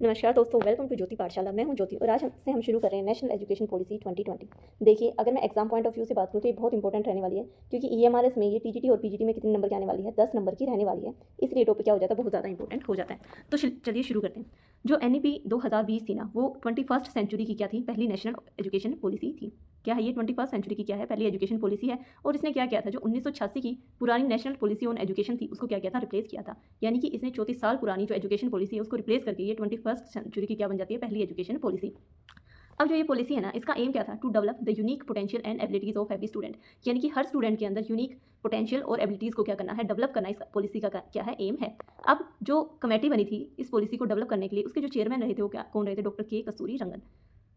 नमस्कार दोस्तों, welcome to ज्योति पाठशाला। मैं हूं ज्योति और आज से हम शुरू कर रहे हैं नेशनल एजुकेशन पॉलिसी 2020। देखिए, अगर मैं एग्जाम पॉइंट ऑफ व्यू से बात करूं तो ये बहुत इंपॉर्टेंट रहने वाली है, क्योंकि ईएमआरएस में ये टीजीटी और पीजीटी में कितने नंबर की आने वाली है, 10 नंबर की रहने वाली है। इसलिए टॉपिक क्या हो जाता है, बहुत ज़्यादा इंपॉर्टेंट हो जाता है। तो चलिए शुरू करते हैं। जो एनईपी 2020 थी ना, वो 21st सेंचुरी की क्या थी, पहली नेशनल एजुकेशन पॉलिसी थी। क्या है ये 21st सेंचुरी की क्या है, पहली एजुकेशन पॉलिसी है। और इसने क्या किया था, जो 1986 की पुरानी नेशनल पॉलिसी ऑन एजुकेशन थी, उसको क्या किया था, रिप्लेस किया था। यानी कि इसने 34 साल पुरानी जो एजुकेशन पॉलिसी है उसको रिप्लेस करके ये 21st सेंचुरी की क्या बन जाती है, पहली एजुकेशन पॉलिसी। अब जो ये पॉलिसी है ना, इसका एम क्या था, to develop the unique potential and abilities of every student. यानी कि हर स्टूडेंट के अंदर यूनिक पोटेंशियल और एबिलिटीज़ को क्या करना है, डेवलप करना। इस पॉलिसी का क्या है, एम है। अब जो कमेटी बनी थी इस पॉलिसी को डेवलप करने के लिए, उसके जो चेयरमैन रहे थे वो क्या कौन रहे थे, डॉक्टर के कस्तूरी रंगन।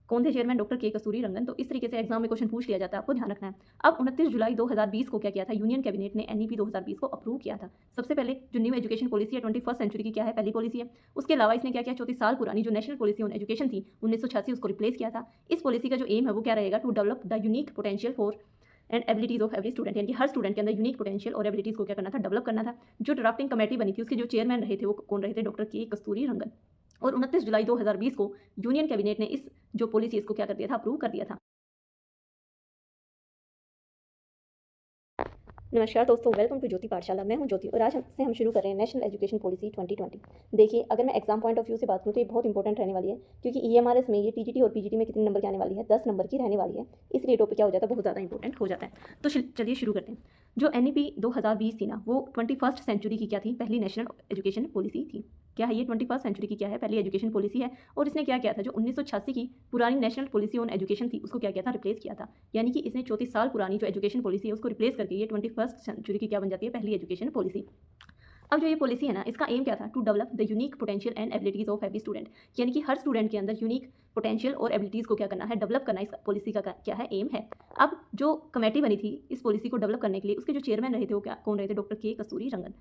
कौन थे चेयरमैन, डॉक्टर के कस्तूरी रंगन। तो इस तरीके से एग्जाम में क्वेश्चन पूछ लिया जाता है, आपको ध्यान रखना है। अब 29 जुलाई 2020 को क्या किया था, यूनियन कैबिनेट ने एनईपी 2020 को अप्रूव किया था। सबसे पहले जो न्यू एजुकेशन पॉलिसी है 21st सेंचुरी की क्या है, पहली पॉलिसी है। उसके अलावा इसने क्या किया, 34 साल पुरानी जो नेशनल पॉलिसी ऑन एजुकेशन थी 1986, उसको रिप्लेस किया था। इस पॉलिसी का जो एम है वो क्या रहेगा, to develop the unique potential for and abilities of every student. यानी कि हर स्टूडेंट के अंदर यूनिक पोटेंशियल और एबिलिटीज को क्या करना था, डेवलप करना था। जो ड्राफ्टिंग कमेटी बनी थी उसके जो चेयरमैन रहे थे वो कौन रहे थे, डॉक्टर के कस्तूरी रंगन। और 29 जुलाई 2020 को यूनियन कैबिनेट ने इस जो पॉलिसी इसको क्या कर दिया था, अप्रूव कर दिया था। नमस्कार दोस्तों, वेलकम टू ज्योति पाठशाला। मैं हूं ज्योति और आज से हम शुरू कर रहे हैं नेशनल एजुकेशन पॉलिसी 2020। देखिए, अगर मैं एग्जाम पॉइंट ऑफ व्यू से बात करूं तो ये बहुत इंपॉर्टेंट रहने वाली है, क्योंकि ईएमआरएस में ये टीजीटी और पीजीटी में कितने नंबर की आने वाली है, 10 नंबर की रहने वाली है। इसलिए टॉपिक क्या हो जाता है, बहुत ज़्यादा इंपॉर्टेंट हो जाता है। तो चलिए शुरू करते हैं। जो एनईपी 2020 थी ना, वो 21st सेंचुरी की क्या थी, पहली नेशनल एजुकेशन पॉलिसी थी। क्या है ये 21st सेंचुरी की क्या है, पहली एजुकेशन पॉलिसी है। और इसने क्या किया था, जो 1986 की पुरानी नेशनल पॉलिसी ऑन एजुकेशन थी उसको क्या किया था, रिप्लेस किया था। यानी कि इसने 34 साल पुरानी जो एजुकेशन पॉलिसी है उसको रिप्लेस करके ये 21st सेंचुरी की क्या बन जाती है, पहली एजुकेशन पॉलिसी। अब जो ये पॉलिसी है ना, इसका एम क्या था, to develop the unique potential and abilities of every student. यानी कि हर स्टूडेंट के अंदर यूनिक पोटेंशियल और एबिलिटीज़ को क्या करना है, डेवलप करना। इस पॉलिसी का क्या है, एम है। अब जो कमेटी बनी थी इस पॉलिसी को डेवलप करने के लिए, उसके जो चेयरमैन रहे थे वो क्या कौन रहे थे, डॉक्टर के कस्तूरी रंगन।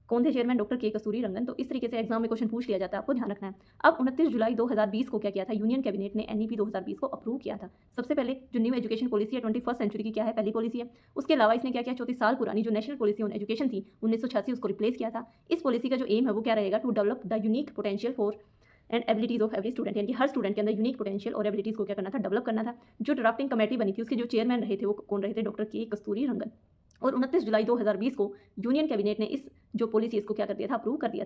कौन थे चेयरमैन, डॉक्टर के कस्तूरी रंगन। तो इस तरीके से एग्जाम में क्वेश्चन पूछ लिया जाता है, आपको ध्यान रखना है। अब 29 जुलाई 2020 को क्या किया था, यूनियन कैबिनेट ने एनईपी 2020 को अप्रूव किया था। सबसे पहले जो न्यू एजुकेशन पॉलिसी है 21st सेंचुरी की क्या है, पहली पॉलिसी है। उसके अलावा इसने क्या किया, 34 साल पुरानी जो नेशनल पॉलिसी ऑन एजुकेशन थी 1986, उसको रिप्लेस किया था। इस पॉलिसी का जो एम है वो क्या रहेगा, to develop the unique potential for and abilities of every student. यानी कि हर स्टूडेंट के अंदर यूनिक पोटेंशियल और एबिलिटीज को क्या करना था, डेवलप करना था। जो ड्राफ्टिंग कमेटी बनी थी उसके जो चेयरमैन रहे थे वो कौन रहे थे, डॉक्टर के कस्तूरी रंगन। और 29 जुलाई 2020 को यूनियन कैबिनेट ने इस जो पॉलिसी इसको क्या कर दिया था, अप्रूव कर दिया था।